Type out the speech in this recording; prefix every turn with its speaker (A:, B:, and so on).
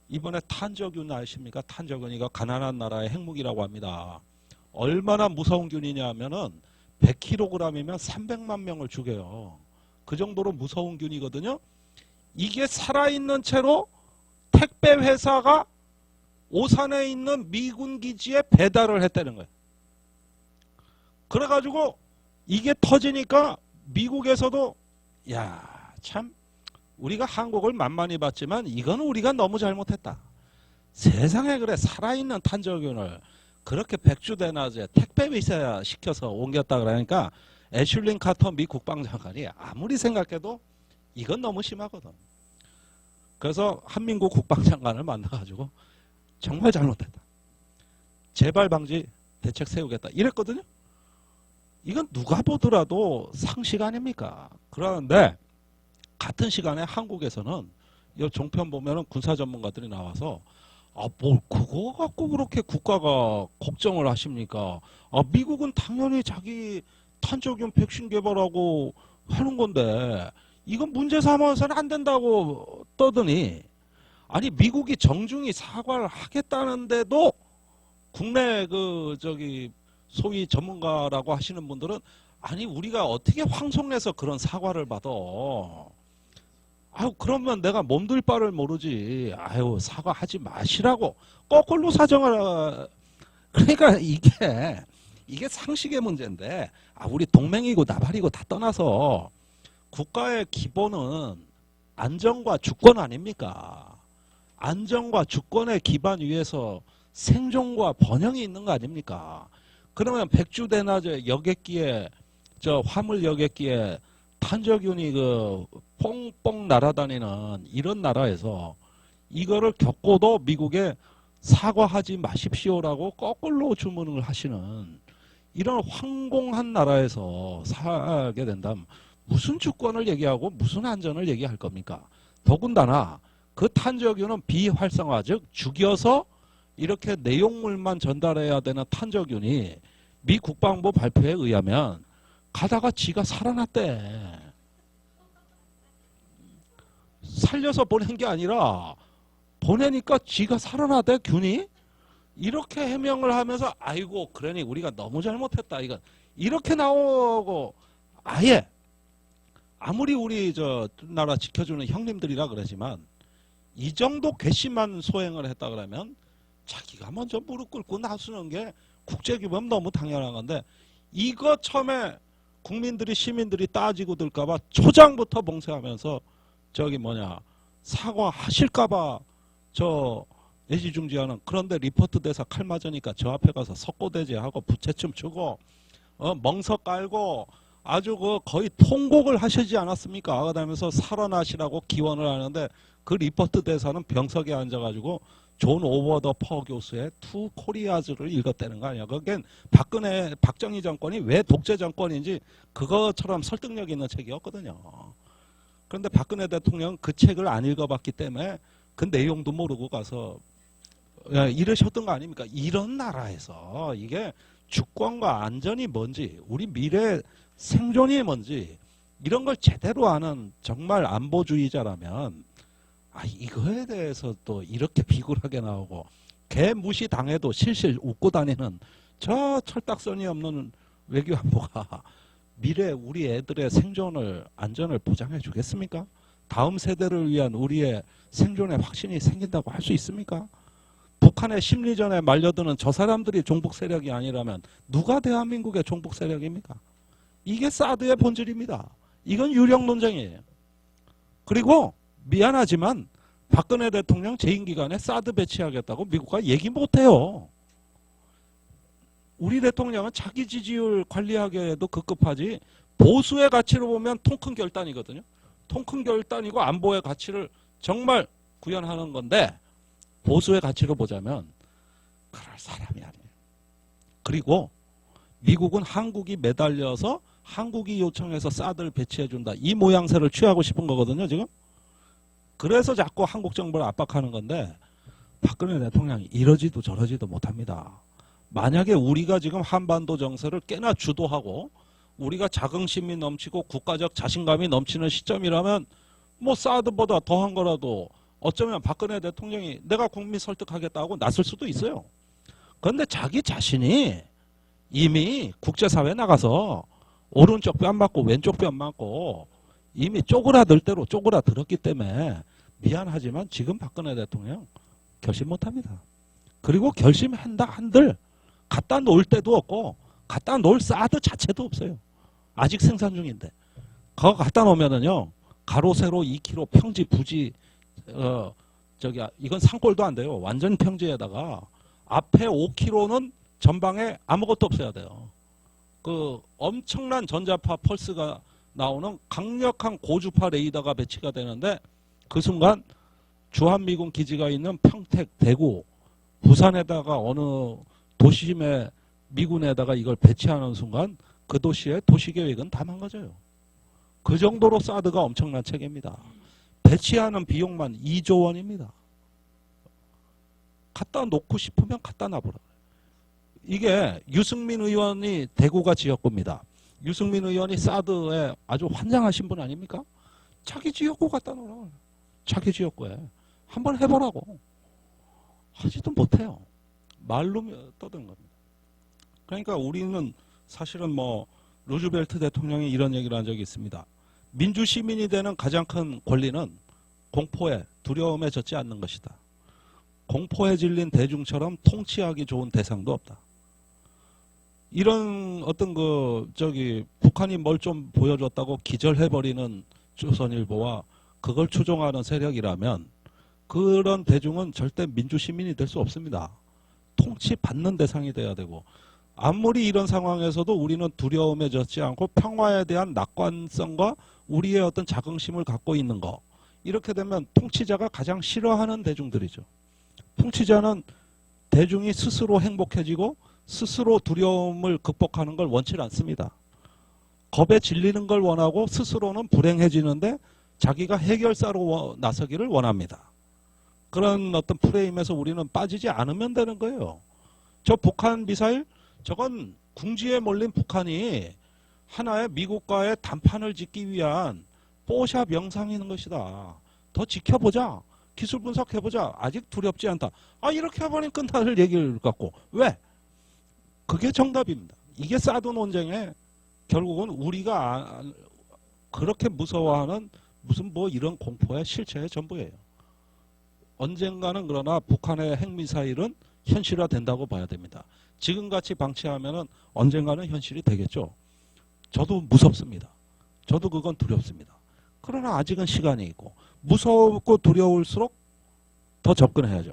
A: 이번에 탄저균 아십니까? 탄저균이가 가난한 나라의 핵무기라고 합니다. 얼마나 무서운 균이냐 하면은 100kg이면 300만 명을 죽여요. 그 정도로 무서운 균이거든요. 이게 살아있는 채로 택배 회사가 오산에 있는 미군 기지에 배달을 했다는 거예요. 그래가지고 이게 터지니까 미국에서도 야, 참 우리가 한국을 만만히 봤지만 이건 우리가 너무 잘못했다. 세상에 그래 살아있는 탄저균을 그렇게 백주대낮에 택배 회사 시켜서 옮겼다 그러니까 애슐린 카터 미 국방장관이 아무리 생각해도 이건 너무 심하거든. 그래서 한민국 국방장관을 만나가지고 정말 잘못했다. 재발 방지 대책 세우겠다. 이랬거든요. 이건 누가 보더라도 상식 아닙니까? 그러는데 같은 시간에 한국에서는 이 종편 보면은 군사 전문가들이 나와서 뭘 그거 갖고 그렇게 국가가 걱정을 하십니까? 미국은 당연히 자기 탄저균 백신 개발하고 하는 건데 이건 문제 삼아서는 안 된다고 떠더니 아니 미국이 정중히 사과를 하겠다는데도 국내 소위 전문가라고 하시는 분들은 아니 우리가 어떻게 황송해서 그런 사과를 받아? 아유 그러면 내가 몸둘 바를 모르지. 아유 사과하지 마시라고 거꾸로 사정을. 그러니까 이게 상식의 문제인데 우리 동맹이고 나발이고 다 떠나서 국가의 기본은 안정과 주권 아닙니까? 안정과 주권의 기반 위에서 생존과 번영이 있는 거 아닙니까? 그러면 백주대낮에 여객기에 화물 여객기에 탄저균이 뽕뽕 날아다니는 이런 나라에서 이거를 겪고도 미국에 사과하지 마십시오라고 거꾸로 주문을 하시는 이런 황공한 나라에서 살게 된다면 무슨 주권을 얘기하고 무슨 안전을 얘기할 겁니까? 더군다나 그 탄저균은 비활성화 즉 죽여서 이렇게 내용물만 전달해야 되는 탄저균이 미 국방부 발표에 의하면 가다가 지가 살아났대. 살려서 보낸 게 아니라 보내니까 지가 살아나대 균이. 이렇게 해명을 하면서 아이고 그러니 우리가 너무 잘못했다. 이거 이렇게 나오고 아예 아무리 우리 나라 지켜주는 형님들이라 그러지만 이 정도 괘씸한 소행을 했다 그러면 자기가 먼저 무릎 꿇고 나서는 게 국제규범 너무 당연한 건데 이거 처음에 국민들이 시민들이 따지고 들까봐 초장부터 봉쇄하면서 사과하실까봐 애지중지하는. 그런데 리포트 대사 칼 맞으니까 저 앞에 가서 석고대죄하고 부채춤 추고 멍석 깔고 아주 거의 통곡을 하시지 않았습니까? 그러면서 살아나시라고 기원을 하는데 그 리포트 대사는 병석에 앉아가지고 존 오버 더 퍼 교수의 투 코리아즈를 읽었다는 거 아니야. 그게 박정희 정권이 왜 독재 정권인지 그것처럼 설득력 있는 책이었거든요. 그런데 박근혜 대통령은 그 책을 안 읽어봤기 때문에 그 내용도 모르고 가서 이러셨던 거 아닙니까? 이런 나라에서 이게 주권과 안전이 뭔지 우리 미래 생존이 뭔지 이런 걸 제대로 아는 정말 안보주의자라면 이거에 대해서 또 이렇게 비굴하게 나오고 개 무시 당해도 실실 웃고 다니는 저 철딱선이 없는 외교안보가 미래 우리 애들의 생존을 안전을 보장해 주겠습니까? 다음 세대를 위한 우리의 생존의 확신이 생긴다고 할 수 있습니까? 북한의 심리전에 말려드는 저 사람들이 종북 세력이 아니라면 누가 대한민국의 종북 세력입니까? 이게 사드의 본질입니다. 이건 유령 논쟁이에요. 그리고 미안하지만 박근혜 대통령 재임 기간에 사드 배치하겠다고 미국과 얘기 못해요. 우리 대통령은 자기 지지율 관리하기에도 급급하지 보수의 가치로 보면 통 큰 결단이거든요. 통 큰 결단이고 안보의 가치를 정말 구현하는 건데 보수의 가치로 보자면 그럴 사람이 아니에요. 그리고 미국은 한국이 매달려서 한국이 요청해서 사드를 배치해준다. 이 모양새를 취하고 싶은 거거든요. 지금. 그래서 자꾸 한국 정부를 압박하는 건데 박근혜 대통령이 이러지도 저러지도 못합니다. 만약에 우리가 지금 한반도 정세를 꽤나 주도하고 우리가 자긍심이 넘치고 국가적 자신감이 넘치는 시점이라면 뭐 사드보다 더한 거라도 어쩌면 박근혜 대통령이 내가 국민 설득하겠다고 나설 수도 있어요. 그런데 자기 자신이 이미 국제사회에 나가서 오른쪽 뺨 맞고 왼쪽 뺨 맞고 이미 쪼그라들 대로 쪼그라들었기 때문에 미안하지만 지금 박근혜 대통령 결심 못합니다. 그리고 결심한다 한들 갖다 놓을 데도 없고 갖다 놓을 사드 자체도 없어요. 아직 생산 중인데 그거 갖다 놓으면은요 가로 세로 2km 평지 부지 이건 산골도 안 돼요. 완전 평지에다가 앞에 5km는 전방에 아무것도 없어야 돼요. 그 엄청난 전자파 펄스가 나오는 강력한 고주파 레이더가 배치가 되는데 그 순간 주한미군 기지가 있는 평택, 대구, 부산에다가 어느 도심의 미군에다가 이걸 배치하는 순간 그 도시의 도시계획은 다 망가져요. 그 정도로 사드가 엄청난 체계입니다. 배치하는 비용만 2조 원입니다. 갖다 놓고 싶으면 갖다 놔보라. 이게 유승민 의원이 대구가 지역구입니다. 유승민 의원이 사드에 아주 환장하신 분 아닙니까? 자기 지역구 갖다 놓으라. 자기 지역구에. 한번 해보라고. 하지도 못해요. 말로 떠드는 겁니다. 그러니까 우리는 사실은 뭐 루즈벨트 대통령이 이런 얘기를 한 적이 있습니다. 민주시민이 되는 가장 큰 권리는 공포에 두려움에 젖지 않는 것이다. 공포에 질린 대중처럼 통치하기 좋은 대상도 없다. 이런 어떤 북한이 뭘 좀 보여줬다고 기절해버리는 조선일보와 그걸 추종하는 세력이라면 그런 대중은 절대 민주시민이 될 수 없습니다. 통치받는 대상이 돼야 되고 아무리 이런 상황에서도 우리는 두려움에 젖지 않고 평화에 대한 낙관성과 우리의 어떤 자긍심을 갖고 있는 거 이렇게 되면 통치자가 가장 싫어하는 대중들이죠. 통치자는 대중이 스스로 행복해지고 스스로 두려움을 극복하는 걸 원치 않습니다. 겁에 질리는 걸 원하고 스스로는 불행해지는데 자기가 해결사로 나서기를 원합니다. 그런 어떤 프레임에서 우리는 빠지지 않으면 되는 거예요. 저 북한 미사일 저건 궁지에 몰린 북한이 하나의 미국과의 단판을 짓기 위한 뽀샤 명상이는 것이다. 더 지켜보자. 기술 분석해보자. 아직 두렵지 않다. 이렇게 해버리면 끝날 얘기를 갖고 왜? 그게 정답입니다. 이게 사드 논쟁에 결국은 우리가 그렇게 무서워하는 무슨 뭐 이런 공포의 실체의 전부예요. 언젠가는 그러나 북한의 핵미사일은 현실화된다고 봐야 됩니다. 지금같이 방치하면은 언젠가는 현실이 되겠죠. 저도 무섭습니다. 저도 그건 두렵습니다. 그러나 아직은 시간이 있고 무섭고 두려울수록 더 접근해야죠.